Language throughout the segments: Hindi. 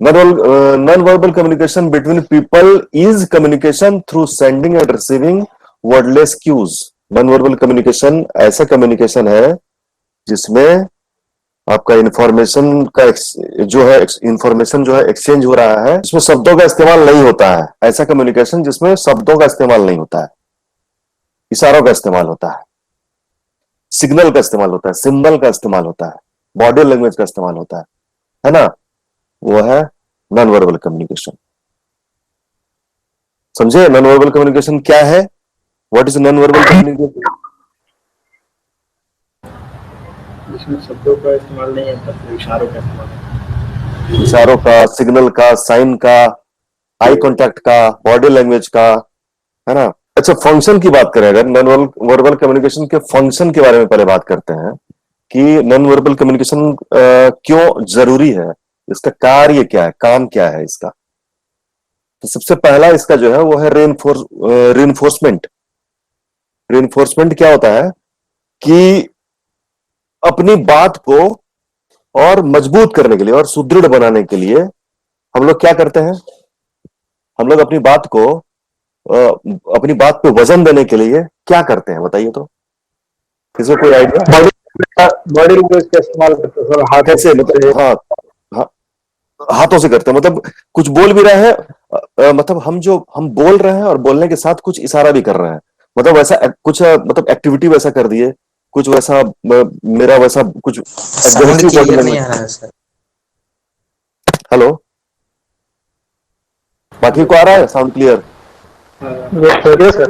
Non verbal communication between people is communication through sending and receiving wordless cues. Non verbal communication ऐसा कम्युनिकेशन है जिसमें आपका इंफॉर्मेशन का जो है इंफॉर्मेशन जो है एक्सचेंज हो रहा है, जिसमें शब्दों का इस्तेमाल नहीं होता है। ऐसा कम्युनिकेशन जिसमें शब्दों का इस्तेमाल नहीं होता है, इशारों का इस्तेमाल होता है, सिग्नल का इस्तेमाल होता है, सिंबल का इस्तेमाल होता है, बॉडी लैंग्वेज का इस्तेमाल होता है ना। वो है नॉन वर्बल कम्युनिकेशन। समझे नॉन वर्बल कम्युनिकेशन क्या है? What is non verbal communication? जिसमें शब्दों का इस्तेमाल नहीं होता, सिर्फ इशारों का इस्तेमाल होता है। इशारों का, सिग्नल का, साइन का, आई कांटेक्ट का, बॉडी लैंग्वेज का, है ना। अच्छा, फंक्शन की बात करें, अगर नॉन वर्बल कम्युनिकेशन के फंक्शन के बारे में पहले बात करते हैं कि नॉन वर्बल कम्युनिकेशन क्यों जरूरी है, इसका कार्य क्या है, काम क्या है इसका। तो सबसे पहला इसका जो है वो है रेनफोर्समेंट। रेनफोर्समेंट क्या होता है कि अपनी बात को और मजबूत करने के लिए और सुदृढ़ बनाने के लिए हम लोग क्या करते हैं, हम लोग अपनी बात को अपनी बात पे वजन देने के लिए क्या करते हैं, बताइए तो, किसी को कोई आइडिया? बॉडी लैंग्वेज का इस्तेमाल करते हैं सर, हाथ कैसे, मतलब हाँ, हाँ, हाथों से करते हैं, मतलब कुछ बोल भी रहे हैं, मतलब हम बोल रहे हैं और बोलने के साथ कुछ इशारा भी कर रहे हैं, मतलब वैसा कुछ मतलब एक्टिविटी वैसा कर दिए, कुछ वैसा मेरा वैसा कुछ साउंड एग्रेसिव बॉडी क्लियर नहीं लैंग्वेज। आ रहा है सर। हेलो, बाकी को आ रहा है साउंड क्लियर? सर।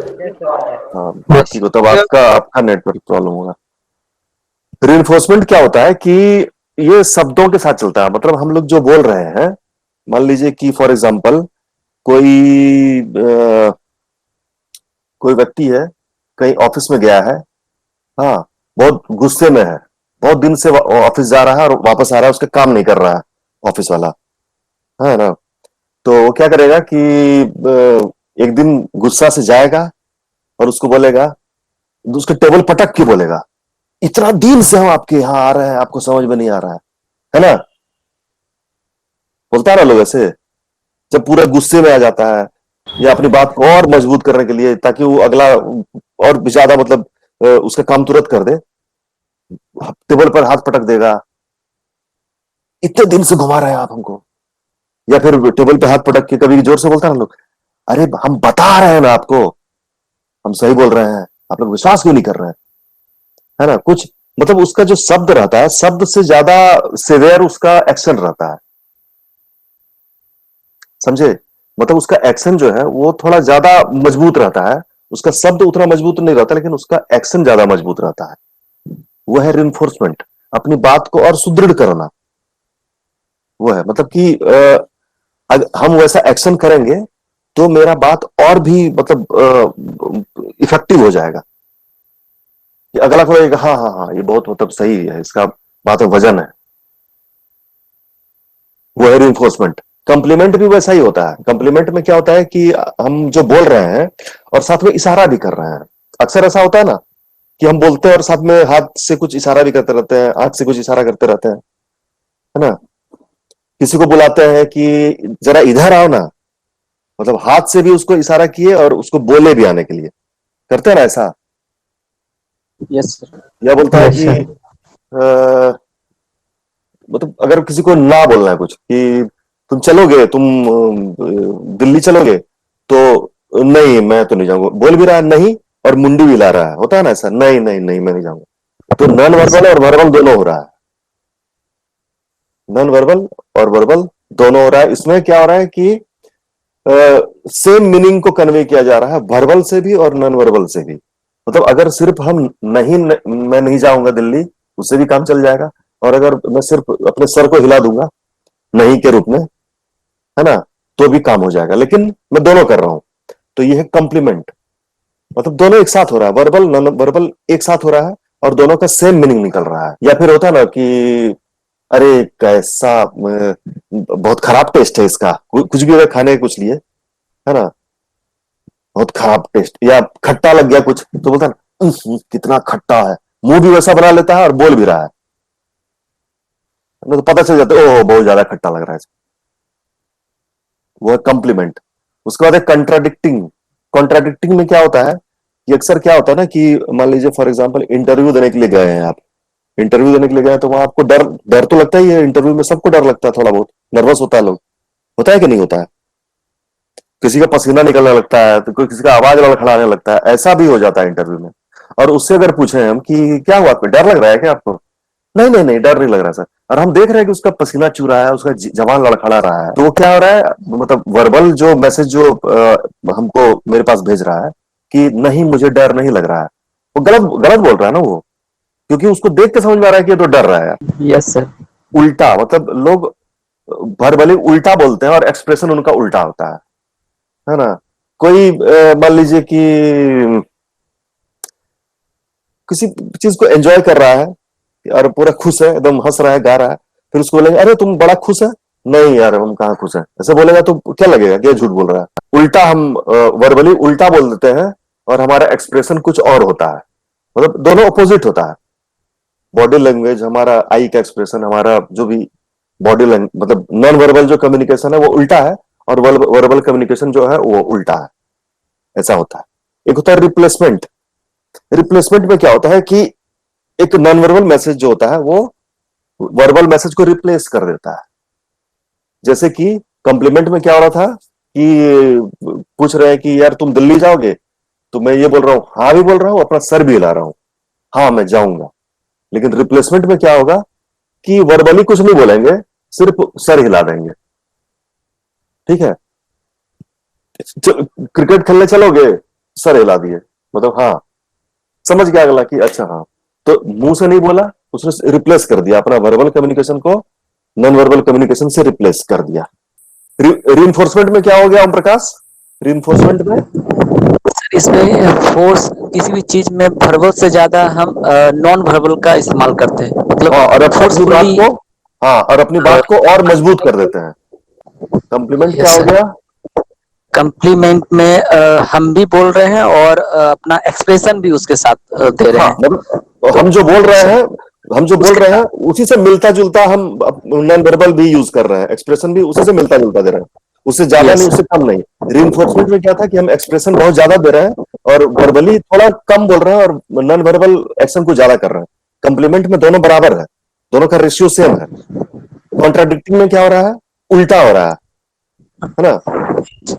हाँ, बाकी को तब आपका आपका नेटवर्क प्रॉब्लम होगा। रिइंफोर्समेंट क्या होता है कि ये शब्दों के साथ चलता है, मतलब हम लोग जो बोल रहे हैं, मान लीजिए कि फॉर एग्जांपल कोई कोई व्यक्ति है, कहीं ऑफिस में गया है, हाँ, बहुत गुस्से में है, बहुत दिन से ऑफिस जा रहा है और वापस आ रहा है, उसका काम नहीं कर रहा है ऑफिस वाला, है ना। तो वो क्या करेगा कि एक दिन गुस्सा से जाएगा और उसको बोलेगा, उसके टेबल पटक के बोलेगा, इतना दिन से हम आपके यहाँ आ रहे हैं, आपको समझ में नहीं आ रहा है ना। बोलता है ना लोग ऐसे, जब पूरा गुस्से में आ जाता है, या अपनी बात को और मजबूत करने के लिए ताकि वो अगला और भी ज्यादा मतलब उसका काम तुरंत कर दे, टेबल पर हाथ पटक देगा, इतने दिन से घुमा रहे हैं आप हमको। या फिर टेबल पे हाथ पटक के कभी जोर से बोलता है ना लोग, अरे हम बता रहे हैं ना आपको, हम सही बोल रहे हैं, आप लोग विश्वास क्यों नहीं कर रहे हैं, है ना। कुछ मतलब उसका जो शब्द रहता है, शब्द से ज्यादा सिवियर उसका एक्शन रहता है, समझे। मतलब उसका एक्शन जो है वो थोड़ा ज्यादा मजबूत रहता है, उसका शब्द उतना मजबूत नहीं रहता, लेकिन उसका एक्शन ज्यादा मजबूत रहता है। वो है रिइंफोर्समेंट, अपनी बात को और सुदृढ़ करना। वो है मतलब कि हम वैसा एक्शन करेंगे तो मेरा बात और भी मतलब इफेक्टिव हो जाएगा, कि अगला को लगेगा हाँ हाँ हाँ, ये बहुत मतलब सही है, इसका बात में वजन है। वो है रिइंफोर्समेंट। कॉम्प्लीमेंट भी वैसा ही होता है। कॉम्प्लीमेंट में क्या होता है कि हम जो बोल रहे हैं और साथ में इशारा भी कर रहे हैं। अक्सर ऐसा होता है ना कि हम बोलते हैं और साथ में हाथ से कुछ इशारा भी करते रहते हैं, आंख से कुछ इशारा करते रहते हैं, है ना। किसी को बुलाते हैं कि जरा इधर आओ ना, मतलब हाथ से भी उसको इशारा किए और उसको बोले भी आने के लिए, करते हैं ना ऐसा। Yes sir. या बोलता है कि मतलब अगर किसी को ना बोलना है कुछ कि तुम चलोगे, तुम दिल्ली चलोगे, तो नहीं मैं तो नहीं जाऊंगा, बोल भी रहा है नहीं और मुंडी भी ला रहा है, होता है ना ऐसा, नहीं नहीं नहीं मैं नहीं जाऊंगा। तो नॉन वर्बल और वर्बल दोनों हो रहा है, नॉन वर्बल और वर्बल दोनों हो रहा है। इसमें क्या हो रहा है कि सेम मीनिंग को कन्वे किया जा रहा है, वर्बल से भी और नॉन वर्बल से भी। मतलब अगर सिर्फ हम नहीं मैं नहीं जाऊंगा दिल्ली, उससे भी काम चल जाएगा, और अगर मैं सिर्फ अपने सर को हिला दूंगा नहीं के रूप में, है ना, तो भी काम हो जाएगा, लेकिन मैं दोनों कर रहा हूं। तो ये है कॉम्प्लीमेंट, मतलब दोनों एक साथ हो रहा है, वर्बल नॉन वर्बल एक साथ हो रहा है और दोनों का सेम मीनिंग निकल रहा है। या फिर होता है ना कि अरे कैसा बहुत खराब टेस्ट है इसका, कुछ भी अगर खाने कुछ लिए, है ना, बहुत खराब टेस्ट, या खट्टा लग गया कुछ तो बोलता है ना, कितना खट्टा है, मुंह भी वैसा बना लेता है और बोल भी रहा है, तो पता चल जाता है ओह बहुत ज्यादा खट्टा लग रहा है। वो है कॉम्प्लीमेंट। उसके बाद है कंट्राडिक्टिंग। कॉन्ट्राडिक्टिंग में क्या होता है कि अक्सर क्या होता है ना कि मान लीजिए फॉर एग्जांपल इंटरव्यू देने के लिए गए हैं आप, इंटरव्यू देने के लिए गए तो वहां आपको डर डर तो लगता ही है, इंटरव्यू में सबको डर लगता है, थोड़ा बहुत नर्वस होता है लोग, होता है कि नहीं होता है? किसी का पसीना निकलने लगता है तो कोई किसी का आवाज लड़खड़ाने लगता है, ऐसा भी हो जाता है इंटरव्यू में। और उससे अगर पूछे हम कि क्या हुआ आपको, डर लग रहा है क्या आपको? नहीं नहीं नहीं, डर नहीं लग रहा सर। और हम देख रहे हैं कि उसका पसीना चू रहा है, उसका जवान लड़खड़ा रहा है, तो वो क्या हो रहा है, मतलब वर्बल जो मैसेज जो हमको मेरे पास भेज रहा है कि नहीं मुझे डर नहीं लग रहा है, वो गलत गलत बोल रहा है ना वो, क्योंकि उसको देख के समझ में आ रहा है कि ये तो डर रहा है। Yes sir. उल्टा मतलब लोग वर्बली उल्टा बोलते हैं और एक्सप्रेशन उनका उल्टा होता है ना? कोई मान लीजिए कि किसी चीज को एंजॉय कर रहा है और पूरा खुश है, एकदम हंस रहा है, गा रहा है, फिर उसको बोलेंगे अरे तुम बड़ा खुश है, नहीं यार हम कहाँ खुश हैं, ऐसे बोलेगा तो क्या लगेगा कि ये झूठ बोल रहा है। उल्टा हम वर्बली उल्टा बोल देते हैं और हमारा एक्सप्रेशन कुछ और होता है, मतलब दोनों अपोजिट होता है। बॉडी लैंग्वेज, हमारा आई का एक्सप्रेशन, हमारा जो भी बॉडी लैंग्वेज मतलब नॉन वर्बल जो कम्युनिकेशन है वो उल्टा है, और वर्बल कम्युनिकेशन जो है वो उल्टा है, ऐसा होता है। एक होता है रिप्लेसमेंट। रिप्लेसमेंट में क्या होता है कि एक नॉन वर्बल मैसेज जो होता है वो वर्बल मैसेज को रिप्लेस कर देता है। जैसे कि कॉम्प्लीमेंट में क्या हो रहा था कि पूछ रहे हैं कि यार तुम दिल्ली जाओगे, तो मैं ये बोल रहा हूं हाँ भी बोल रहा हूं, अपना सर भी हिला रहा हूं, हाँ मैं जाऊंगा। लेकिन रिप्लेसमेंट में क्या होगा कि वर्बली कुछ नहीं बोलेंगे, सिर्फ सर हिला देंगे। ठीक है, क्रिकेट खेलने चलोगे, सर हिला दिए, मतलब हाँ, समझ गया अगला कि अच्छा हाँ, तो मुंह से नहीं बोला, उसने रिप्लेस कर दिया अपना वर्बल कम्युनिकेशन को, नॉन वर्बल कम्युनिकेशन से रिप्लेस कर दिया। रीइंफोर्समेंट में क्या हो गया ओम प्रकाश? रीइंफोर्समेंट में सर इसमें फोर्स किसी भी चीज में वर्बल से ज्यादा हम नॉन वर्बल का इस्तेमाल करते हैं, मतलब हाँ, और अपनी बात फोर्सफुली। को, हाँ और अपनी बात को और मजबूत कर देते हैं। कॉम्प्लीमेंट क्या यस हो सर। गया? कम्प्लीमेंट में हम भी बोल रहे हैं और अपना एक्सप्रेशन भी उसके साथ दे रहे हाँ हैं। मतलब तो हम जो बोल रहे सर हैं, हम जो बोल उसके रहे हैं साथ उसी से मिलता जुलता हम नॉन वर्बल भी यूज कर रहे हैं, एक्सप्रेशन भी उसी से मिलता जुलता दे रहे हैं, उससे ज्यादा यस नहीं सर। उससे कम नहीं। रीइंफोर्समेंट में क्या था कि हम एक्सप्रेशन बहुत ज्यादा दे रहे हैं और वर्बली थोड़ा कम बोल रहे हैं और नॉन वर्बल एक्शन को ज्यादा कर रहे हैं। कॉम्प्लीमेंट में दोनों बराबर है, दोनों का रेशियो सेम है। कॉन्ट्राडिक्टिंग में क्या हो रहा है, उल्टा हो रहा है ना?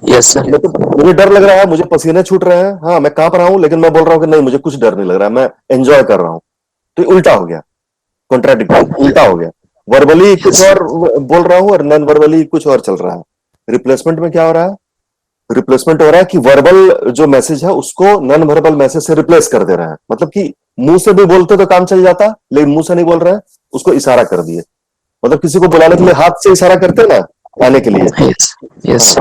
Yes sir. मुझे डर लग रहा है, मुझे पसीने छूट रहे हैं, हाँ मैं कांप रहा हूं, लेकिन मैं बोल रहा हूं कि नहीं मुझे कुछ डर नहीं लग रहा है, मैं एंजॉय कर रहा हूं, तो ये उल्टा हो गया, कॉन्ट्राडिक्टिंग उल्टा हो गया। वर्बली कुछ यस और बोल रहा हूं और नॉन वर्बली कुछ और चल रहा है। रिप्लेसमेंट में क्या हो रहा है? रिप्लेसमेंट हो रहा है कि वर्बल जो मैसेज है उसको नॉन वर्बल मैसेज से रिप्लेस कर दे रहे हैं, मतलब कि मुंह से भी बोलते तो काम चल जाता, लेकिन मुंह से नहीं बोल रहे हैं, उसको इशारा कर दिए। मतलब किसी को बुलाने के लिए हाथ से इशारा करते हैं ना आने के लिए। Yes yes.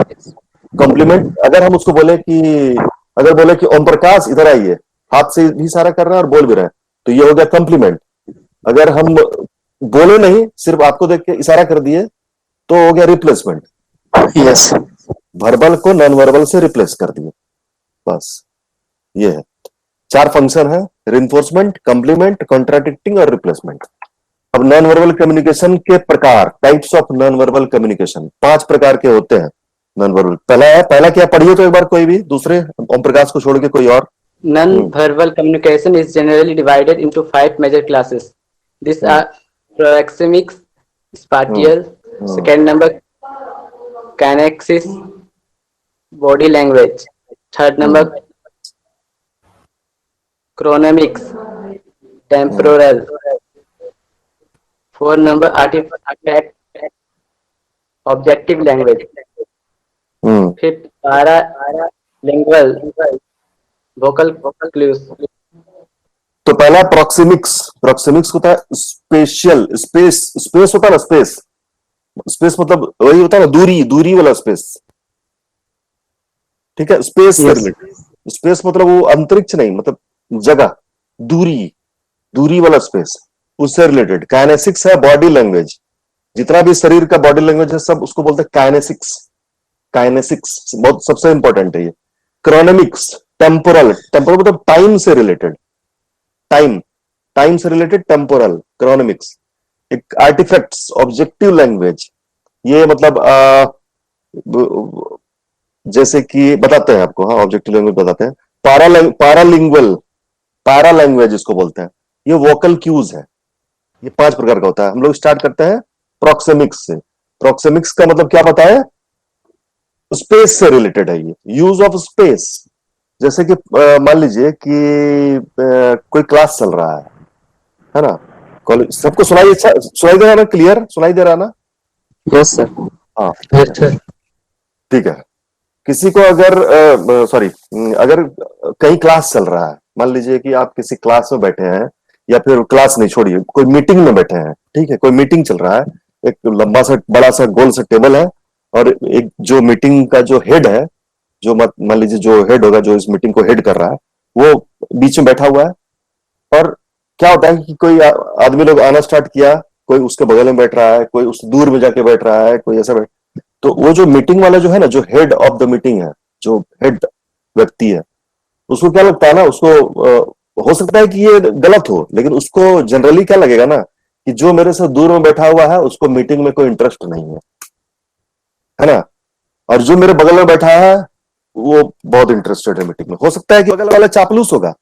कॉम्प्लीमेंट अगर हम उसको बोले कि, अगर बोले कि ओम प्रकाश इधर आइए, हाथ से भी इशारा कर रहे हैं और बोल भी रहे हैं, तो ये हो गया कॉम्प्लीमेंट। अगर हम बोले नहीं, सिर्फ आपको देख के इशारा कर दिए, तो हो गया रिप्लेसमेंट। यस वर्बल को नॉन वर्बल से रिप्लेस कर दिए, बस ये है। चार फंक्शन है, रिइंफोर्समेंट, कॉम्प्लीमेंट, कॉन्ट्राडिक्टिंग और रिप्लेसमेंट। अब नॉन वर्बल कम्युनिकेशन के प्रकार, types of non verbal communication, 5 प्रकार के होते हैं नॉन वर्बल। पहला क्या पढ़िए तो एक बार, कोई भी दूसरे, ओम प्रकाश को छोड़ के कोई और। Non-verbal communication is generally divided into 5 major classes. These hmm, are proxemics, hmm, spatial, hmm, second number kinesics, body language, third number hmm, chronemics, hmm, temporal, fourth number artifact, objective language, hmm. fifth paralingual, vocal clues. तो पहला प्रोक्सिमिक्स। प्रोक्सिमिक्स होता है स्पेशियल, स्पेस, स्पेस होता है ना, स्पेस, स्पेस मतलब वही होता है ना, दूरी, दूरी वाला स्पेस। ठीक है, स्पेस से यस रिलेटेड। स्पेस मतलब वो अंतरिक्ष नहीं, मतलब जगह, दूरी, दूरी वाला स्पेस, उससे रिलेटेड। काइनेसिक्स है बॉडी लैंग्वेज, जितना भी शरीर का बॉडी लैंग्वेज है सब उसको बोलते हैं काइनेसिक्स। काइनेसिक्स बहुत सबसे इंपॉर्टेंट है ये। क्रोनोमिक्स, टेम्पोरल, टेम्पोरल मतलब टाइम से रिलेटेड, टाइम, टाइम से रिलेटेड टेम्पोरल, क्रोनोमिक्स। एक आर्टिफैक्ट्स, ऑब्जेक्टिव लैंग्वेज, ये मतलब जैसे कि बताते हैं आपको, हाँ ऑब्जेक्टिव लैंग्वेज बताते हैं। पारालिंगुअल, पैरा लैंग्वेज इसको बोलते हैं। ये वोकल क्यूज है। ये 5 प्रकार का होता है। हम लोग स्टार्ट करते हैं प्रोक्सेमिक्स से। प्रोक्सेमिक्स का मतलब क्या पता है? स्पेस से रिलेटेड है ये, यूज ऑफ स्पेस। जैसे कि मान लीजिए कि कोई क्लास चल रहा है ना? कॉलेज, सबको सुनाई दे रहा ना? क्लियर सुनाई दे रहा ना? Yes sir. हाँ Yes, sir. ठीक है। किसी को अगर सॉरी, अगर कहीं क्लास चल रहा है, मान लीजिए कि आप किसी क्लास में बैठे हैं, या फिर क्लास नहीं छोड़िए, कोई मीटिंग में बैठे हैं, ठीक है, कोई मीटिंग चल रहा है। एक लंबा सा बड़ा सा गोल सा टेबल है, और एक जो मीटिंग का जो हेड है, जो मान लीजिए जो हेड होगा, जो इस मीटिंग को हेड कर रहा है, वो बीच में बैठा हुआ है। और क्या होता है कि कोई आदमी लोग आना स्टार्ट किया, कोई उसके बगल में बैठ रहा है, कोई उस दूर में जाके बैठ रहा है, कोई ऐसा बैठ। तो वो जो मीटिंग वाला जो है ना, जो हेड ऑफ द मीटिंग है, जो हेड व्यक्ति है, उसको क्या लगता है ना, उसको हो सकता है कि ये गलत हो, लेकिन उसको जनरली क्या लगेगा ना, कि जो मेरे से दूर में बैठा हुआ है उसको मीटिंग में कोई इंटरेस्ट नहीं है ना? और जो मेरे बगल में बैठा है वो बहुत इंटरेस्टेड है मीटिंग में। हो सकता है कि बगल वाला चापलूस होगा,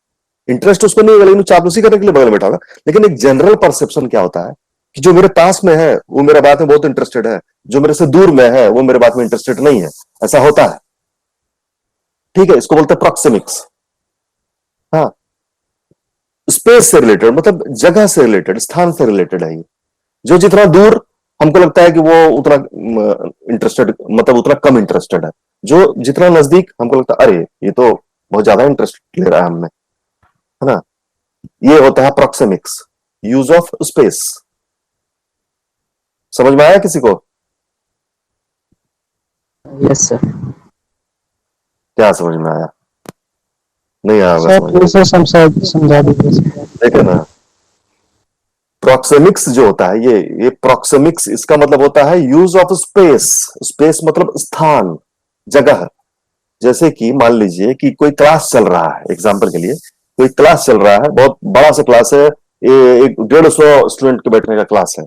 इंटरेस्ट उसको नहीं होगा, लेकिन चापलूसी करने के लिए बगल में बैठा होगा। लेकिन एक जनरल परसेप्शन क्या होता है कि जो मेरे पास में है वो मेरे बात में बहुत इंटरेस्टेड है, जो मेरे से दूर में है वो मेरे बात में इंटरेस्टेड नहीं है। ऐसा होता है, ठीक है। इसको बोलते हैं प्रॉक्सिमिक्स। हाँ, स्पेस से रिलेटेड मतलब जगह से रिलेटेड, स्थान से रिलेटेड है ये। जो जितना दूर हमको लगता है कि वो उतना इंटरेस्टेड, मतलब उतना कम इंटरेस्टेड है। जो जितना नजदीक हमको लगता है अरे ये तो बहुत ज्यादा इंटरेस्ट ले रहा है हमने, है ना? ये होता है प्रॉक्सिमिक्स, यूज ऑफ स्पेस। समझ में आया किसी को? Yes sir. क्या समझ में आया? नहीं आया होगा सर समझ में। फिर से समझा दीजिए सर। देखो ना, प्रॉक्सिमिक्स जो होता है, ये प्रॉक्सिमिक्स, इसका मतलब होता है यूज ऑफ स्पेस। स्पेस मतलब स्थान, जगह। जैसे कि मान लीजिए कि कोई क्लास चल रहा है, एग्जाम्पल के लिए कोई क्लास चल रहा है, बहुत बड़ा सा क्लास है, एक 150 स्टूडेंट के बैठने का क्लास है।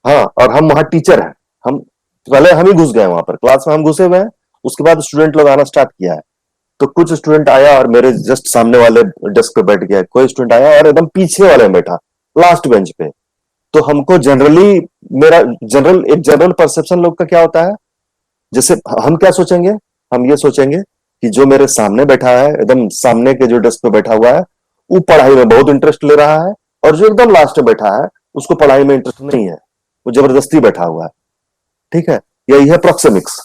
हाँ, और हम वहां टीचर हैं। हम पहले हम ही घुस गए वहां पर, क्लास में हम घुसे हुए हैं। उसके बाद स्टूडेंट लोग आना स्टार्ट किया है। तो कुछ स्टूडेंट आया और मेरे जस्ट सामने वाले डेस्क पे बैठ गया, कोई स्टूडेंट आया और एकदम पीछे वाले में बैठा, लास्ट बेंच पे। तो हमको जनरली, मेरा एक जनरल परसेप्शन लोग का क्या होता है, जैसे हम क्या सोचेंगे, हम ये सोचेंगे कि जो मेरे सामने बैठा है, एकदम सामने के जो डेस्क पे बैठा हुआ है, वो पढ़ाई में बहुत इंटरेस्ट ले रहा है, और जो एकदम लास्ट में बैठा है उसको पढ़ाई में इंटरेस्ट नहीं है, वो जबरदस्ती बैठा हुआ है। ठीक है, यही है प्रॉक्सिमिक्स।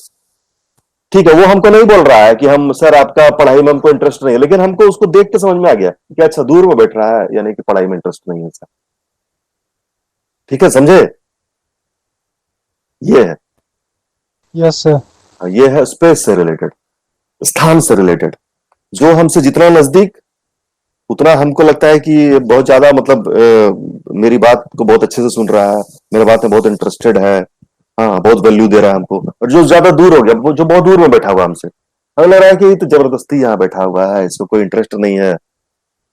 ठीक है, वो हमको नहीं बोल रहा है कि हम सर आपका पढ़ाई में हमको इंटरेस्ट नहीं है, लेकिन हमको उसको देख के समझ में आ गया कि अच्छा दूर में बैठ रहा है, यानी कि पढ़ाई में इंटरेस्ट नहीं है सर। ठीक है, समझे? ये है, यस सर। ये है स्पेस से रिलेटेड, स्थान से रिलेटेड। जो हमसे जितना नजदीक, उतना हमको लगता है कि बहुत ज्यादा, मतलब मेरी बात को बहुत अच्छे से सुन रहा है, मेरे बात में बहुत इंटरेस्टेड है, हाँ बहुत वैल्यू दे रहा है हमको। और जो ज्यादा दूर हो गया, वो जो बहुत दूर में बैठा हुआ हमसे, हमें लग रहा है कि ये तो जबरदस्ती यहाँ बैठा हुआ है, इसको कोई इंटरेस्ट नहीं है।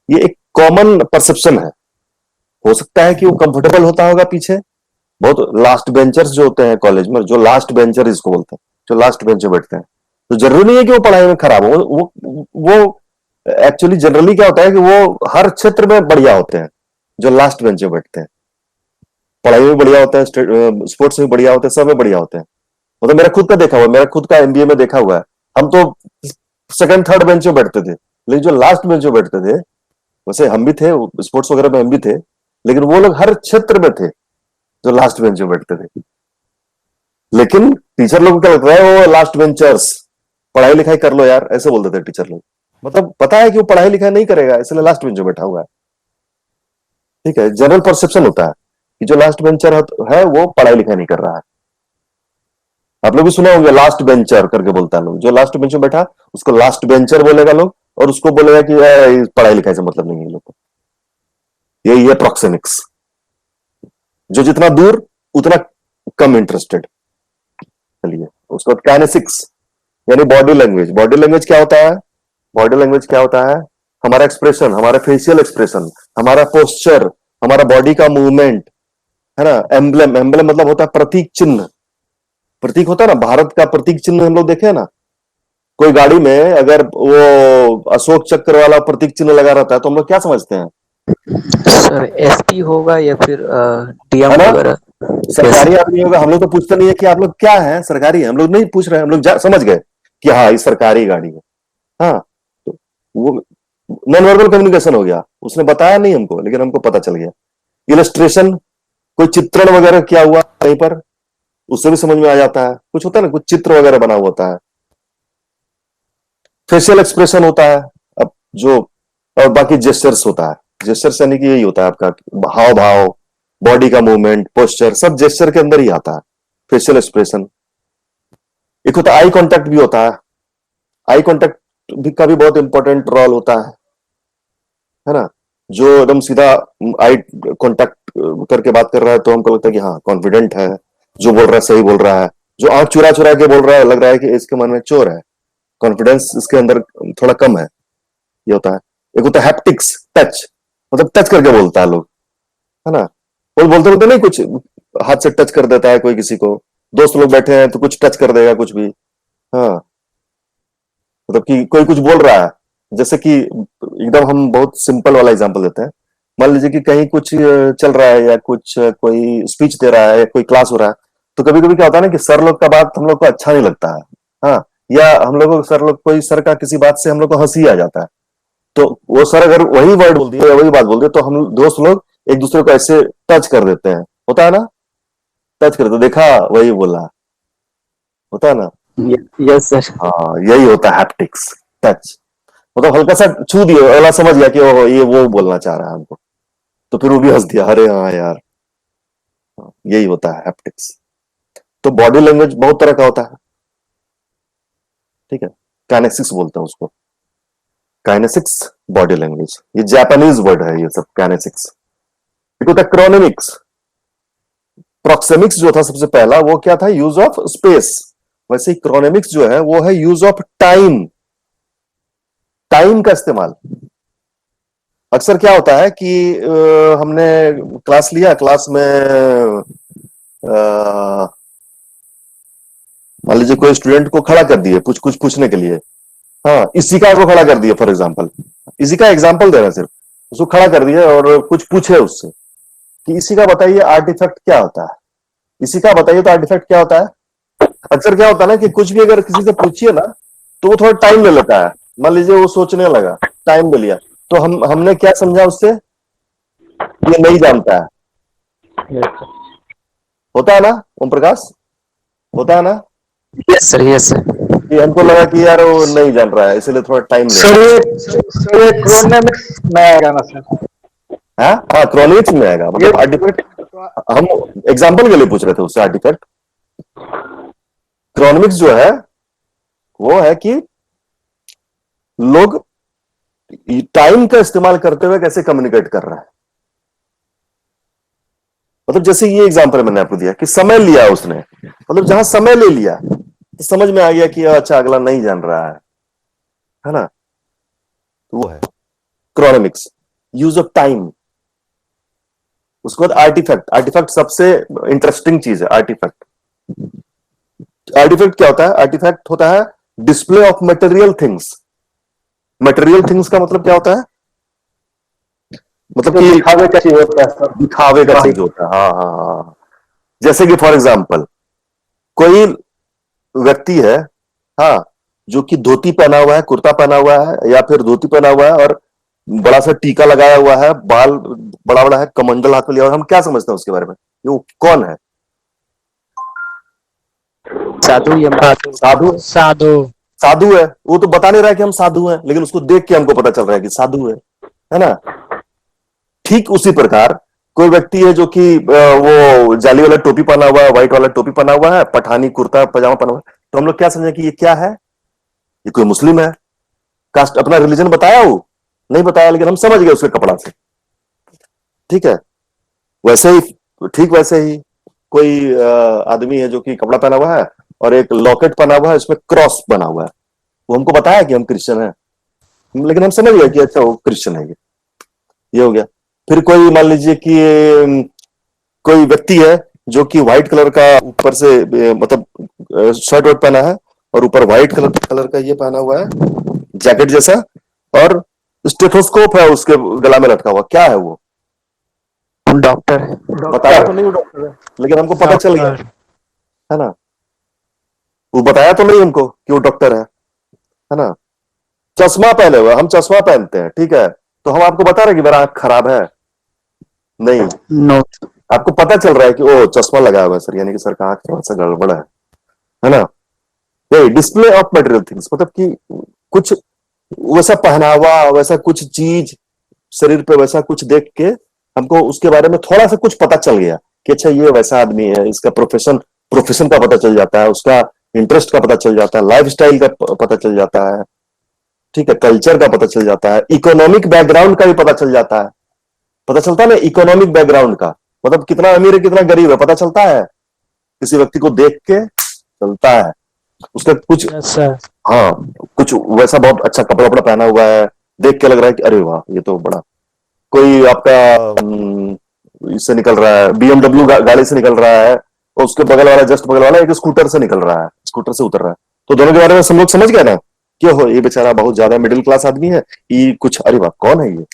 ये एक कॉमन परसेप्शन है। हो सकता है कि वो कंफर्टेबल होता होगा पीछे। बहुत लास्ट बेंचर्स जो होते हैं कॉलेज में, जो लास्ट बेंचर इसको बोलते हैं, जो लास्ट बेंच में बैठते हैं, तो जरूरी नहीं है कि वो पढ़ाई में खराब हो। वो एक्चुअली जनरली क्या होता है कि वो हर क्षेत्र में बढ़िया होते हैं, जो लास्ट बेंच में बैठते हैं। पढ़ाई में बढ़िया होता है, स्पोर्ट्स में बढ़िया होते हैं, सब में बढ़िया होते हैं। मतलब मेरा खुद का देखा हुआ, मेरा खुद का एमबीए में देखा हुआ है। हम तो सेकंड थर्ड बेंच में बैठते थे, लेकिन जो लास्ट बेंच में बैठते थे, वैसे हम भी थे, स्पोर्ट्स वगैरह में हम भी थे, लेकिन वो लोग हर क्षेत्र में थे जो लास्ट बेंच में बैठते थे। लेकिन टीचर लोग को क्या लगता है, वो लास्ट बेंचर्स, पढ़ाई लिखाई कर लो यार, ऐसे बोलते थे टीचर लोग। मतलब पता है कि वो पढ़ाई लिखाई नहीं करेगा, इसलिए लास्ट बेंच में बैठा हुआ है। ठीक है, जनरल परसेप्शन होता है कि जो लास्ट बेंचर है वो पढ़ाई लिखाई नहीं कर रहा है। आप लोग भी सुने होंगे, लास्ट बेंचर करके बोलता है लोग। जो लास्ट बेंच में बैठा उसको लास्ट बेंचर बोलेगा लोग, और उसको बोलेगा कि पढ़ाई लिखाई से मतलब नहीं है लोग को। यही है प्रॉक्सिमिक्स, जो जितना दूर उतना कम इंटरेस्टेड। चलिए, उसके बाद काइनेसिक्स, यानी बॉडी लैंग्वेज। बॉडी लैंग्वेज क्या होता है? बॉडी लैंग्वेज क्या होता है? हमारा एक्सप्रेशन, हमारा फेशियल एक्सप्रेशन, हमारा पोस्चर, हमारा बॉडी का मूवमेंट, है ना? एम्बलम, एम्बलम मतलब होता है प्रतीक चिन्ह। प्रतीक होता है ना, भारत का प्रतीक चिन्ह हम लोग देखे हैं ना, कोई गाड़ी में अगर वो अशोक चक्र वाला प्रतीक चिन्ह लगा रहता है तो हम लोग क्या समझते हैं? सर एसपी होगा या फिर डीएम है ना, वगैरह। यस। सरकारी आदमी होगा। हम लोग तो पूछते नहीं है कि आप लोग क्या हैं, सरकारी है, हम लोग नहीं पूछ रहे हैं, हम लोग समझ गए कि हाँ ये सरकारी गाड़ी है। हाँ, तो वो नॉन वर्बल कम्युनिकेशन हो गया, उसने बताया नहीं हमको लेकिन हमको पता चल गया। इलस्ट्रेशन, कोई चित्रण वगैरह किया हुआ कहीं पर, उससे भी समझ में आ जाता है। कुछ होता है ना, कुछ चित्र वगैरह बना हुआ होता है। फेशियल एक्सप्रेशन होता है, अब जो, और बाकी जेस्चर्स होता है। जेस्चर्स यानी कि यही होता है आपका हाव भाव, बॉडी का मूवमेंट, पोस्चर, सब जेस्चर के अंदर ही आता है। फेशियल एक्सप्रेशन, एक होता है आई कांटेक्ट भी होता है। आई कांटेक्ट भी का भी बहुत इंपॉर्टेंट रोल होता है ना। जो एकदम सीधा आई कांटेक्ट करके बात कर रहा है तो हमको लगता है कि हाँ कॉन्फिडेंट है, जो बोल रहा है सही बोल रहा है। जो आंख चुरा चुरा के बोल रहा है, लग रहा है कि इसके मन में चोर है, कॉन्फिडेंस इसके अंदर थोड़ा कम है, ये होता है। एक होता है हैप्टिक्स, टच, मतलब टच करके बोलता है लोग, है ना। कोई बोलते बोलते नहीं, कुछ हाथ से टच कर देता है कोई किसी को, दोस्त लोग बैठे हैं तो कुछ टच कर देगा कुछ भी। हाँ, मतलब कि कोई कुछ बोल रहा है, जैसे कि एकदम हम बहुत सिंपल वाला एग्जांपल देते हैं। मान लीजिए कि कहीं कुछ चल रहा है या कुछ कोई स्पीच दे रहा है या कोई क्लास हो रहा है, तो कभी कभी क्या होता है ना कि सर लोग का बात हम लोग को अच्छा नहीं लगता है। हाँ, या हम लोग को सर लोग, कोई सर का किसी बात से हम लोग को हंसी आ जाता है, तो वो सर अगर वही वर्ड बोल दिए या वही बात बोल दिए तो हम दोस्त लोग एक दूसरे को ऐसे टच कर देते हैं, होता है ना, टच कर देते, देखा वही बोला, होता है ना। Yes sir. हाँ, यही होता है हैप्टिक्स, टच, मतलब हल्का सा छू दिए, अगला समझ गया कि ओ ये वो बोलना चाह रहा है हमको, तो फिर वो भी हंस दिया, अरे हाँ यार। हाँ, यही होता है हैप्टिक्स। तो बॉडी लैंग्वेज बहुत तरह का होता है, ठीक है। काइनेसिक्स बोलते हैं उसको, काइनेसिक्स, बॉडी लैंग्वेज, ये जापानीज वर्ड है ये सब, काइनेसिक्स। एक होता है क्रोनेमिक्स। प्रोक्सेमिक्स जो था सबसे पहला, वो क्या था, यूज ऑफ स्पेस। वैसे ही क्रोनेमिक्स जो है वो है यूज ऑफ टाइम, टाइम का इस्तेमाल। अक्सर क्या होता है कि हमने क्लास लिया, क्लास में मान लीजिए कोई स्टूडेंट को खड़ा कर दिए कुछ पूछने के लिए। हाँ, इसिका को खड़ा कर दिया फॉर एग्जांपल, इसिका एग्जांपल दे रहे हैं सिर्फ, उसको खड़ा कर दिया और कुछ पूछे उससे कि इसिका बताइए आर्टिफैक्ट क्या होता है, इसिका बताइए तो आर्टिफैक्ट क्या होता है। अक्सर क्या होता है ना कि कुछ भी अगर किसी से पूछिए ना तो वो थोड़ा टाइम ले लेता है। मान लीजिए वो सोचने लगा, टाइम ले लिया, तो हमने क्या समझा उससे, ये नहीं जानता है। होता है ना ओम प्रकाश, होता है ना, यस सर। Yes sir. कि हमको लगा कि यार वो नहीं जान रहा है इसलिए थोड़ा टाइम ले रहा सर ये क्रोनेमिक्स में आएगा ना सर? है। हाँ, क्रोनिक्स में आएगा, ये मतलब आर्टिफैक्ट, हम एग्जाम्पल के लिए पूछ रहे थे उससे आर्टिफैक्ट। क्रोनमिक्स जो है वो है कि लोग टाइम का इस्तेमाल करते हुए कैसे कम्युनिकेट कर रहे हैं। मतलब जैसे ये एग्जांपल मैंने आपको दिया कि समय लिया उसने, मतलब जहां समय ले लिया तो समझ में आ गया कि अच्छा अगला नहीं जान रहा है ना। तो वो है क्रोनमिक्स, यूज ऑफ टाइम। उसके बाद आर्टिफैक्ट, आर्टिफैक्ट सबसे इंटरेस्टिंग चीज है। आर्टिफैक्ट, आर्टिफैक्ट क्या होता है, आर्टिफैक्ट होता है display of material things. Material things का मतलब क्या होता है, मतलब कि दिखावे का चीज होता है सर। दिखावे का चीज होता है। हाँ हाँ हाँ हाँ। जैसे कि फॉर एग्जाम्पल कोई व्यक्ति है, हाँ, जो कि धोती पहना हुआ है, कुर्ता पहना हुआ है, या फिर धोती पहना हुआ है और बड़ा सा टीका लगाया हुआ है, बाल बड़ा बड़ा है, कमंडल हाथ में लिया, और हम क्या समझते हैं उसके बारे में, ये वो कौन है, साधु या साधु, साधु। साधु है। वो तो बता नहीं रहा है कि हम साधु हैं, लेकिन उसको देख के हमको पता चल रहा है कि साधु है ना। ठीक उसी प्रकार कोई व्यक्ति है जो कि वो जाली वाला टोपी पहना हुआ है, व्हाइट वाला टोपी पहना हुआ है, पठानी कुर्ता पजामा पहना हुआ है, तो हम लोग क्या समझे कि ये क्या है, ये कोई मुस्लिम है। कास्ट, अपना रिलीजन बताया वो नहीं बताया, लेकिन हम समझ गए उसके कपड़ा से, ठीक है। वैसे ही, ठीक वैसे ही कोई आदमी है जो कि कपड़ा पहना हुआ है और एक लॉकेट पहना हुआ है, इसमें क्रॉस बना हुआ है, वो हमको बताया कि हम क्रिश्चियन हैं, लेकिन हम समझ गए कि अच्छा वो क्रिश्चियन है, ये हो गया। फिर कोई मान लीजिए कि कोई व्यक्ति है जो कि व्हाइट कलर का ऊपर से मतलब शर्ट वर्ट पहना है और ऊपर व्हाइट कलर का ये पहना हुआ है जैकेट जैसा, और स्टेथोस्कोप है उसके गला में लटका हुआ। क्या है वो? डॉक्टर है। बताया तो नहीं वो डॉक्टर है, लेकिन हमको पता चल गया, है ना। वो बताया तो नहीं हमको कि वो डॉक्टर है ना। चश्मा पहने हुए, हम चश्मा पहनते हैं, ठीक है, तो हम आपको बता रहे कि मेरा आंख खराब है? नहीं, नो। आपको पता चल रहा है कि ओ चश्मा लगाया हुआ है सर, यानी कि सर का आंख थोड़ा सा गड़बड़ है ना। यही डिस्प्ले ऑफ मटेरियल थिंग्स, मतलब कि कुछ वैसा पहनावा, वैसा कुछ चीज शरीर पे, वैसा कुछ देख के हमको उसके बारे में थोड़ा सा कुछ पता चल गया कि अच्छा ये वैसा आदमी है, इसका प्रोफेशन का पता चल जाता है, उसका इंटरेस्ट का पता चल जाता है, लाइफ स्टाइल का पता चल जाता है, ठीक है, कल्चर का पता चल जाता है, इकोनॉमिक बैकग्राउंड का भी पता चल जाता है। पता चलता है ना इकोनॉमिक बैकग्राउंड का, मतलब कितना अमीर है कितना गरीब है पता चलता है, किसी व्यक्ति को देख के चलता है। उसका कुछ, हाँ, कुछ वैसा बहुत अच्छा कपड़ा वपड़ा पहना हुआ है, देख के लग रहा है कि अरे वाह ये तो बड़ा, कोई आपका इससे निकल रहा है, BMW गाड़ी से निकल रहा है, और उसके बगल वाला, जस्ट बगल वाला एक स्कूटर से निकल रहा है, स्कूटर से उतर रहा है, तो दोनों के बारे में सब लोग समझ गए ना कि हो ये बेचारा बहुत ज्यादा मिडिल क्लास आदमी है, ये कुछ, अरे वाह कौन है ये,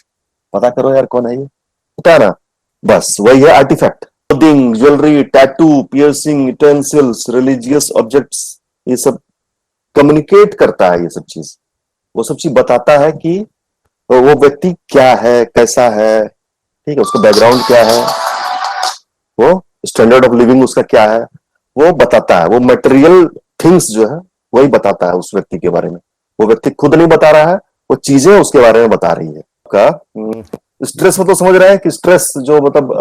पता करो यार कौन है ये, होता है ना। बस वही है artifact. Clothing, jewellery, tattoo, piercing, utensils, religious objects, ये सब कम्युनिकेट करता है, ये सब चीज, वो सब चीज बताता है कि वो व्यक्ति क्या है, कैसा है, ठीक है, उसका बैकग्राउंड क्या है, वो स्टैंडर्ड ऑफ लिविंग उसका क्या है, वो बताता है। वो मटेरियल थिंग्स जो है वही बताता है उस व्यक्ति के बारे में। वो व्यक्ति खुद नहीं बता रहा है, वो चीजें उसके बारे में बता रही है। का स्ट्रेस मतलब समझ रहे हैं कि स्ट्रेस जो मतलब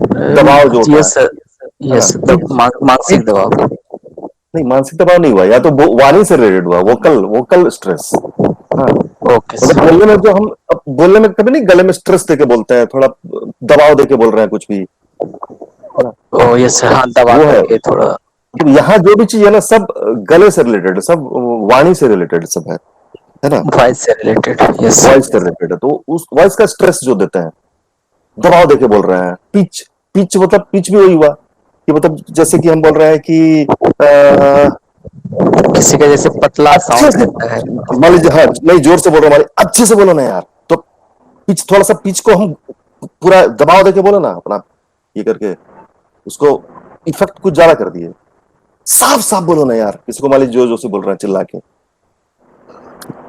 दबाव जो होता यस सर, यस, है ना। मानसिक दबाव। नहीं, मानसिक दबाव नहीं हुआ, या तो वाणी से रिलेटेड हुआ, वोकल स्ट्रेस। हाँ, ओके मतलब सर। बोलने में, जो हम बोलने में कभी नहीं गले में स्ट्रेस देके बोलते हैं, थोड़ा दबाव देके बोल रहे हैं कुछ भी, है ना, ओ यस सर, हाँ, दबा वो है। करके थोड़ा। तो यहाँ जो भी चीज है ना, सब गले से रिलेटेड, सब वाणी से रिलेटेड सब है ना, वॉइस से रिलेटेड। यस। वॉइस से रिलेटेड है, तो उस वॉइस का स्ट्रेस जो देते हैं, दबाव देके बोल रहे हैं। पिच, पिच मतलब पिच भी वही हुआ कि मतलब जैसे कि हम बोल रहे हैं कि किसी का जैसे पतला अच्छे साउंड से, रहता है। मान लीजिए, हाँ नहीं जोर से बोल रहे हमारे, अच्छे से बोलो ना यार, तो पिच, थोड़ा सा पिच को हम पूरा दबाव देके बोलो ना अपना, ये करके उसको इफेक्ट कुछ ज्यादा कर दिए। साफ साफ बोलो ना यार, किसी को मान लीजिए जोर जोर से बोल रहे हैं चिल्ला के,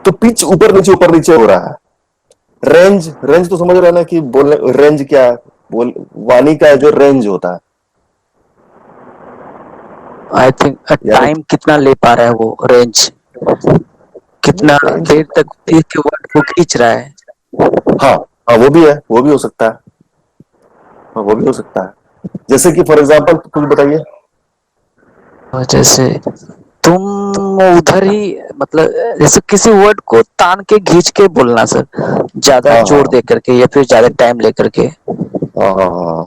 तो पिच ऊपर नीचे हो रहा है। रेंज, रेंज तो समझ रहे हैं ना कि बोलने, रेंज क्या है, बोल वाणी का जो रेंज होता है, आई थिंक यानी टाइम कितना ले पा रहा है वो, रेंज कितना रेंज, देर तक एक के वर्ड को खींच रहा है। हाँ हाँ वो भी है, वो भी हो सकता है, हाँ वो भी हो सकता है। जैसे कि फॉर एग्जाम्पल कुछ बताइए। और जैसे तुम उधर ही, मतलब जैसे किसी वर्ड को तान के खींच के बोलना सर, ज्यादा हाँ जोर हाँ दे करके या फिर ज्यादा टाइम लेकर के। हाँ हाँ हाँ,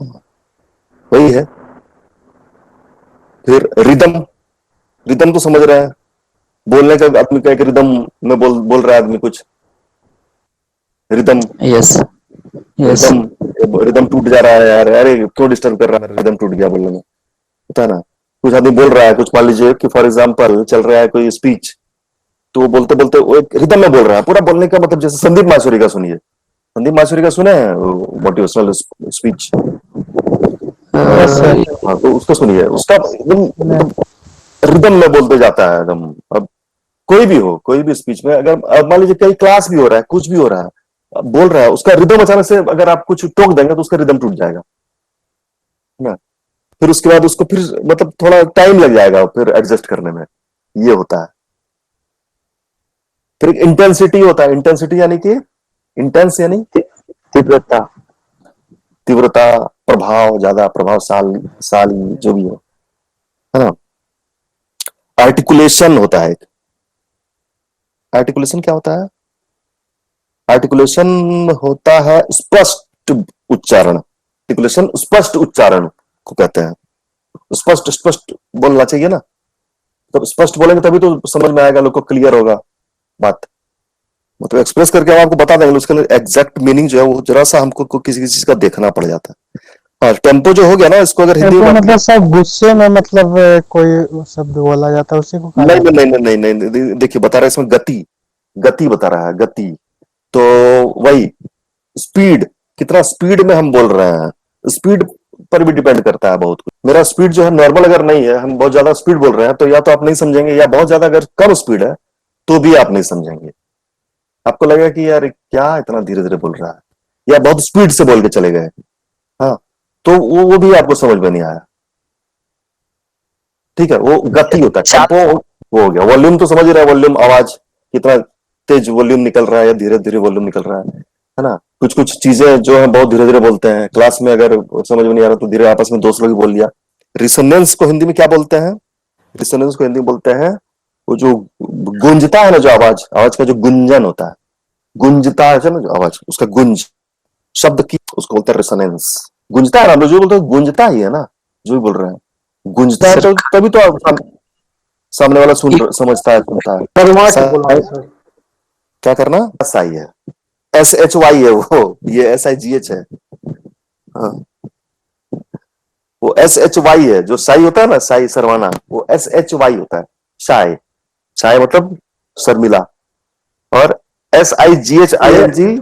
वही है। फिर रिदम, रिदम तो समझ रहे हैं, बोलने का आदमी का एक रिदम में बोल रहा है आदमी कुछ, rhythm, yes, yes. Rhythm, rhythm टूट जा रहा है यार, अरे क्यों डिस्टर्ब कर रहा है, मेरा रिदम टूट गया बोलने में, होता है ना। कुछ आदमी बोल रहा है कुछ, मान लीजिए कि फॉर एग्जाम्पल चल रहा है कोई स्पीच, तो वो बोलते बोलते वो एक रिदम में बोल रहा है, पूरा बोलने का मतलब, जैसे संदीप मासूरी का सुनिए, संदीप मासूरी का सुने हैं मोटिवेशनल स्पीच, हाँ तो उसको सुनिए, उसका एकदम मतलब रिदम में बोलते जाता है एकदम। अब कोई भी हो, कोई भी स्पीच में, अगर अब मान लीजिए कहीं क्लास भी हो रहा है, कुछ भी हो रहा है, अब बोल रहा है, उसका रिदम अचानक से अगर आप कुछ टोक देंगे तो उसका रिदम टूट जाएगा, है ना। फिर उसके बाद उसको फिर मतलब थोड़ा टाइम लग जाएगा फिर एडजस्ट करने में, ये होता है। फिर एक इंटेंसिटी होता है, इंटेंसिटी यानी कि इंटेंस यानी तीव्रता। तीव्रता, प्रभाव, ज्यादा प्रभावशाली जो भी हो, है ना। आर्टिकुलेशन होता है एक, आर्टिकुलेशन क्या होता है? आर्टिकुलेशन होता है स्पष्ट उच्चारण, आर्टिकुलेशन स्पष्ट उच्चारण को कहते हैं। स्पष्ट स्पष्ट बोलना चाहिए ना, तो स्पष्ट बोलेंगे तभी तो समझ में आएगा, लोग को क्लियर होगा बात, मतलब एक्सप्रेस करके हम आपको बता देंगे, उसके लिए एग्जैक्ट मीनिंग जो है वो जरा सा हमको किसी किसी चीज का देखना पड़ जाता है। हाँ, टेम्पो जो हो गया ना, इसको अगर हिंदी टेम्पो में मतलब सब गुस्से में मतलब कोई शब्द बोला जाता है उसी को कहा नहीं जाता नहीं नहीं नहीं नहीं नहीं, देखिए बता रहा है इसमें गति, गति बता रहा है, गति। तो वही स्पीड, कितना स्पीड में हम बोल रहे हैं, स्पीड पर भी डिपेंड करता है बहुत कुछ। मेरा स्पीड जो है नॉर्मल अगर नहीं है, हम बहुत ज्यादा स्पीड बोल रहे हैं, तो या तो आप नहीं समझेंगे, या बहुत ज्यादा अगर कम स्पीड है तो भी आप नहीं समझेंगे। आपको लगेगा कि यार क्या इतना धीरे धीरे बोल रहा है, या बहुत स्पीड से बोल के चले गए। हाँ, तो वो भी आपको समझ में नहीं आया। ठीक है, वो गति होता है, टेम्पो वो हो गया। वॉल्यूम तो समझ ही रहा है, वॉल्यूम आवाज, कितना तेज वॉल्यूम निकल रहा है या धीरे धीरे वॉल्यूम निकल रहा है ना। कुछ कुछ चीजें जो है बहुत धीरे धीरे बोलते हैं, क्लास में अगर समझ में नहीं आ रहा तो धीरे आपस में दोस्त लोग ही बोल लिया। रिसोनेंस को हिंदी में क्या बोलते हैं? रिसोनेंस को हिंदी में बोलते हैं वो जो गूंजता है ना, जो आवाज, आवाज का जो गुंजन होता है, गूंजता है ना जो आवाज, उसका गुंज शब्द की, उसको बोलते हैं रिसोनेंस। गूंजता है, हम लोग जो बोलते हैं गूंजता ही है ना, जो भी बोल रहे हैं गूंजता है, सर तो तभी तो सामने वाला समझता है, सुनता है। कर्मठ बोला है सर। क्या करना? SI है, SHY है वो, ये SIGH है। हाँ, वो SHY है, जो साई होता है ना, साई सरवाना, वो SHY होता है, शाय। शाय मतलब शर्मिला। और SIGHING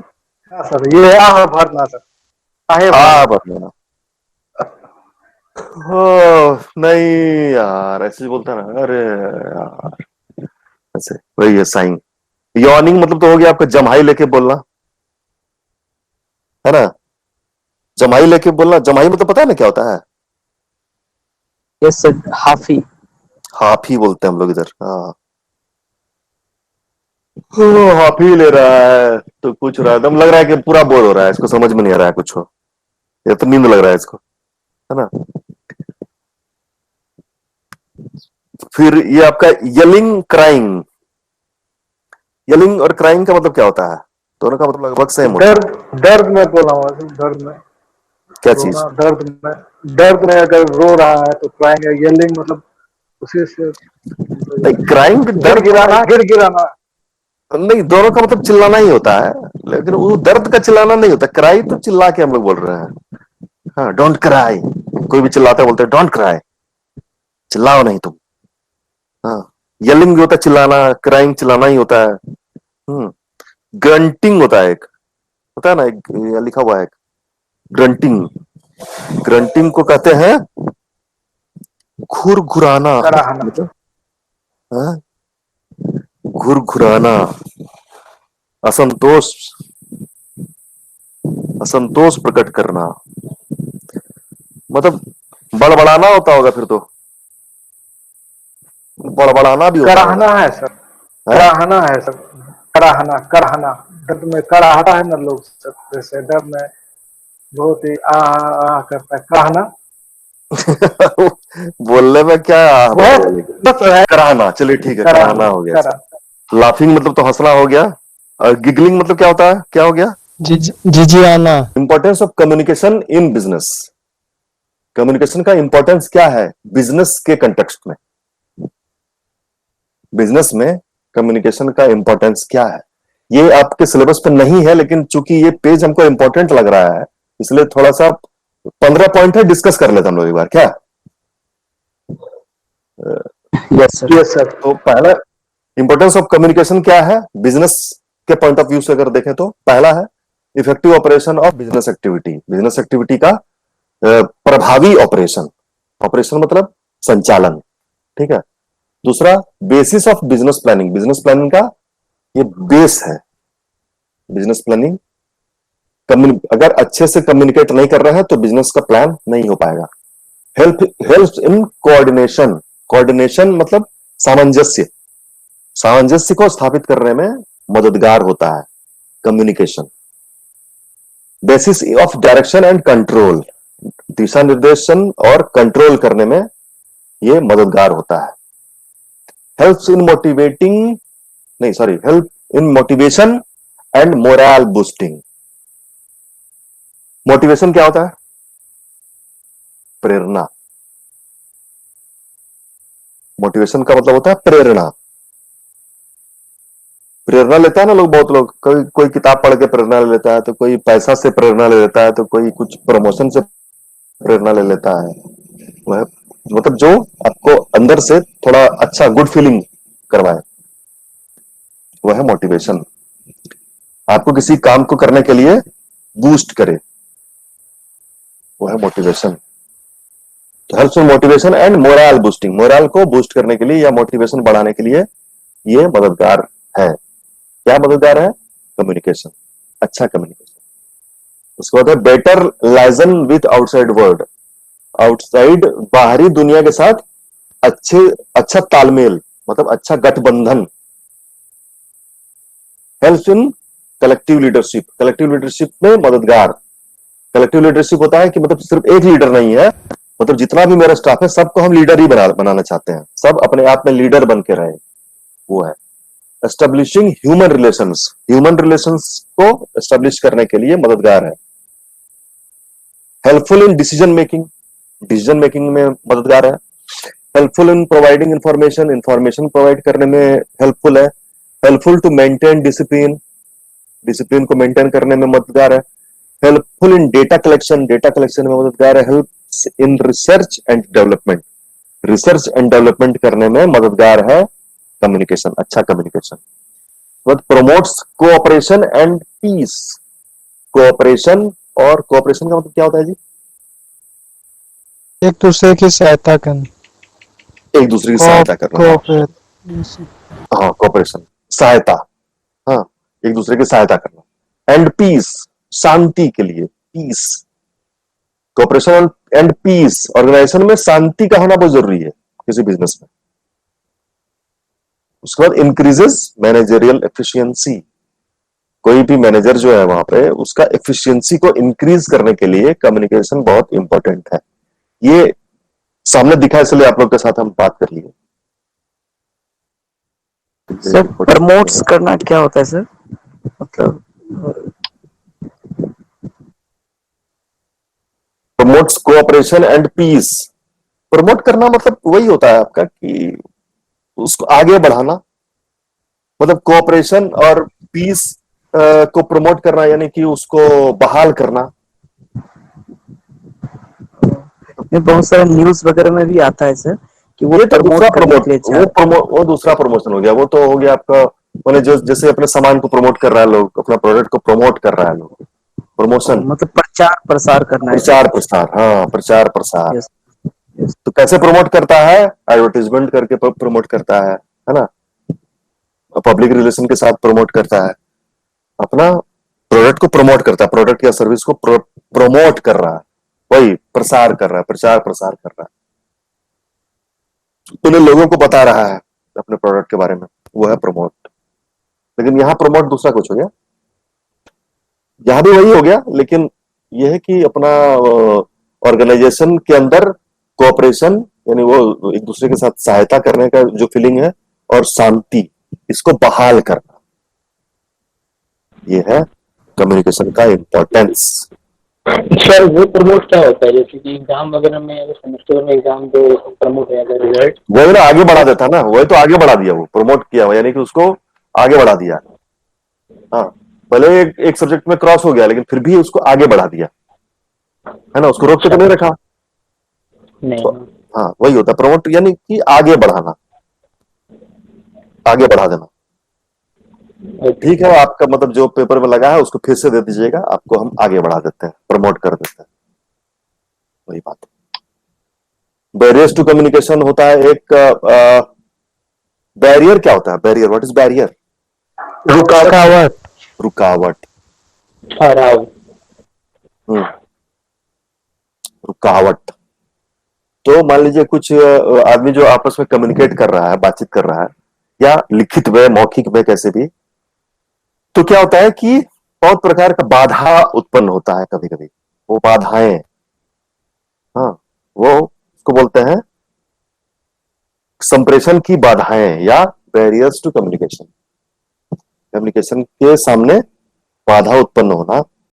हाँ सर, ये आह भरना सर, आहे आ भरना। बदलना। हो नहीं यार, ऐसे बोलता ना, अरे यार, ऐसे वही है साइन। यॉर्निंग मतलब तो हो गया आपका जम्हाई लेके बोलना, है ना। जम्हाई लेके बोलना, जम्हाई मतलब पता है ना क्या होता है? यस सर, हाफी। हाफ ही बोलते हैं हम लोग इधर। हाँ, हाफ ही ले रहा है तो कुछ रहा है, एकदम लग रहा है कि पूरा बोर हो रहा है, इसको समझ में नहीं आ रहा है कुछ हो, या तो नींद लग रहा है इसको, है ना। फिर ये आपका यलिंग क्राइंग। यलिंग और क्राइंग का मतलब क्या होता है? दोनों का मतलब लगभग सेम होता है। दर्द, दर्द में बोला हुआ सर, दर्द में क्या चीज? रोना, दर्द में, दर्द में अगर रो रहा है तो क्राइंग है। येलिंग मतलब उसी से मतलब क्राइंग दर्द गिड़गिड़ाना, गिड़गिड़ाना। नहीं, दोनों का मतलब चिल्लाना ही होता है, लेकिन वो दर्द का चिल्लाना नहीं होता। क्राई तो चिल्ला के हम लोग बोल रहे हैं। हाँ, डोंट क्राई, कोई भी चिल्लाता है बोलते हैं डोंट क्राई, चिल्लाओ नहीं तुम। हाँ, यलिंग भी होता है चिल्लाना, क्राइंग चिल्लाना ही होता है। ग्रंटिंग होता है एक, होता है ना, एक ये लिखा हुआ है ग्रंटिंग। ग्रंटिंग को कहते हैं घुरघुराना, कराहना। मतलब हाँ, घुरघुराना, असंतोष, असंतोष प्रकट करना, मतलब बड़बड़ाना होता होगा फिर तो, बड़बड़ाना भी होता होगा, कराहना है सर, है? कराहना है सर, कराहना, कराहना। दर्द में कराहता है ना लोग सर, जैसे दर्द में बहुत ही आ आ करता है, कराहना। बोलने में क्या बहुत लेकिन बस है, कराहना, चलिए ठीक है, कराहना कराहना, हो गया करा। सर। लाफिंग मतलब तो हंसना हो गया। और गिगलिंग मतलब क्या होता है, क्या हो गया? जिजियाना। Importance of communication in business. Communication का इंपॉर्टेंस क्या है बिजनेस के कंटेक्स्ट में? बिजनेस में कम्युनिकेशन का इंपॉर्टेंस क्या है? ये आपके सिलेबस पे नहीं है, लेकिन चूंकि ये पेज हमको इंपॉर्टेंट लग रहा है, इसलिए थोड़ा सा 15 पॉइंट है, डिस्कस कर लेते हम लोग एक बार, क्या? Yes sir. Yes sir. तो पहला इंपॉर्टेंस ऑफ कम्युनिकेशन क्या है बिजनेस के पॉइंट ऑफ व्यू से अगर देखें तो पहला है effective operation of business activity. Business activity का प्रभावी ऑपरेशन, ऑपरेशन मतलब संचालन, ठीक है। दूसरा, basis of business planning. Business planning का ये बेस है। बिजनेस प्लानिंग, अगर अच्छे से कम्युनिकेट नहीं कर रहे हैं तो बिजनेस का प्लान नहीं हो पाएगा। Help help in coordination. Coordination मतलब सामंजस्य, सामंजस्य को स्थापित करने में मददगार होता है communication. Basis of direction and control, दिशा निर्देशन और कंट्रोल करने में यह मददगार होता है। हेल्प्स इन मोटिवेटिंग, नहीं sorry, help in motivation and morale boosting. Motivation क्या होता है? प्रेरणा। मोटिवेशन का मतलब होता है प्रेरणा। प्रेरणा लेता है ना लोग, बहुत लोग, कोई कोई किताब पढ़ के प्रेरणा ले लेता है, तो कोई पैसा से प्रेरणा ले लेता है, तो कोई कुछ प्रमोशन से प्रेरणा ले लेता है। वह मतलब जो आपको अंदर से थोड़ा अच्छा गुड फीलिंग करवाए, वह है मोटिवेशन। आपको किसी काम को करने के लिए बूस्ट करे, वह है motivation. Helps in motivation and morale boosting. Moral को बूस्ट करने के लिए या मोटिवेशन बढ़ाने के लिए ये मददगार है। क्या मददगार है? कम्युनिकेशन, अच्छा कम्युनिकेशन। उसके बाद है better liaison with outside world. Outside बाहरी दुनिया के साथ अच्छा तालमेल, मतलब अच्छा गठबंधन। Helps in collective leadership. Collective leadership में मददगार। कलेक्टिव लीडरशिप होता है कि मतलब सिर्फ एक लीडर नहीं है, मतलब जितना भी मेरा स्टाफ है सबको हम लीडर ही बनाना चाहते हैं, सब अपने आप में लीडर बन के रहे, वो है। Establishing human relations. Human relations को एस्टेब्लिश करने के लिए मददगार है। Helpful in decision making. Decision making में मददगार है। Helpful in providing information. Information provide करने में हेल्पफुल है। Helpful to maintain discipline. Discipline को मेंटेन करने में मददगार है। Helpful in data collection. Data collection में मददगार है। Help in research and development. Research and development करने में मददगार है कम्युनिकेशन, अच्छा communication. Promotes cooperation and peace. Cooperation, और कोऑपरेशन का मतलब क्या होता है जी? एक दूसरे की सहायता करना। एक दूसरे की सहायता करना। कोऑपरेशन। हाँ, कोऑपरेशन, सहायता। हाँ, एक दूसरे की सहायता करना। एंड पीस, शांति के लिए, peace. Cooperation and peace. Organization में शांति का होना बहुत जरूरी है किसी बिजनेस में। उसके बाद इंक्रीजेस मैनेजरियल एफिशिएंसी। कोई भी मैनेजर जो है वहां पे, उसका एफिशिएंसी को इंक्रीज करने के लिए कम्युनिकेशन बहुत इंपॉर्टेंट है। ये सामने दिखा है, इसलिए आप लोग के साथ हम बात कर लिए। सर प्रमोट्स करना क्या होता है सर? मतलब promotes cooperation and peace. Promote करना मतलब वही होता है आपका कि उसको आगे बढ़ाना, मतलब कोऑपरेशन और पीस को प्रमोट करना, यानी कि उसको बहाल करना। बहुत सारे न्यूज वगैरह में भी आता है सर कि वो ये तो दूसरा प्रमोट करने प्रमोट, के लिए वो दूसरा प्रमोशन हो गया। वो तो हो गया आपका, मैंने जो जैसे अपने सामान को प्रमोट कर रहा है लोग, अपना प्रोडक्ट को प्रमोट कर रहा है लोग, प्रमोशन। मतलब प्रचार प्रसार करना है सर। प्रचार प्रसार, हाँ, प्रचार प्रसार। Yes yes. तो कैसे प्रमोट करता है? एडवर्टीजमेंट करके प्रमोट करता है ना? पब्लिक रिलेशन के साथ प्रमोट करता है, अपना प्रोडक्ट को प्रमोट करता है, प्रोडक्ट या सर्विस को प्रमोट कर रहा है, वही प्रसार कर रहा है, प्रचार प्रसार कर रहा है, तो लोगों को बता रहा है अपने प्रोडक्ट के बारे में, वो है प्रमोट। लेकिन यहां प्रमोट दूसरा कुछ हो गया, यहां भी वही हो गया, लेकिन यह है कि अपना ऑर्गेनाइजेशन के अंदर कोऑपरेशन, यानी वो एक दूसरे के साथ सहायता करने का जो फीलिंग है, और शांति, इसको बहाल करना, ये है कम्युनिकेशन का इंपॉर्टेंस। सर वो प्रमोट क्या होता है? जैसे कि एग्जाम वगैरह में, अगर सेमेस्टर में एग्जाम दो, प्रमोट है अगर रिजल्ट, वही ना आगे बढ़ा देता ना, वही तो आगे बढ़ा दिया, वो प्रमोट किया हुआ, यानी कि उसको आगे बढ़ा दिया। हाँ, भले एक सब्जेक्ट में क्रॉस हो गया, लेकिन फिर भी उसको आगे बढ़ा दिया, है ना? उसको रोक के तो नहीं रखा। नहीं। तो, हाँ, वही होता है प्रमोट, यानी कि आगे बढ़ाना, आगे बढ़ा देना। ठीक है, आपका मतलब जो पेपर में लगा है उसको फिर से दे दीजिएगा, आपको हम आगे बढ़ा देते हैं, प्रमोट कर देते हैं, वही बात। बैरियर्स टू कम्युनिकेशन होता है एक। बैरियर क्या होता है? Barrier, what is barrier? रुकावट। रुकावट। ठहराव। रुकावट। तो मान लीजिए कुछ आदमी जो आपस में कम्युनिकेट कर रहा है, बातचीत कर रहा है, या लिखित में, मौखिक में, कैसे भी, तो क्या होता है कि बहुत प्रकार का बाधा उत्पन्न होता है कभी कभी, वो बाधाएं, हाँ, वो उसको बोलते हैं संप्रेषण की बाधाएं, या बैरियर्स टू कम्युनिकेशन। कम्युनिकेशन के सामने बाधा उत्पन्न होना,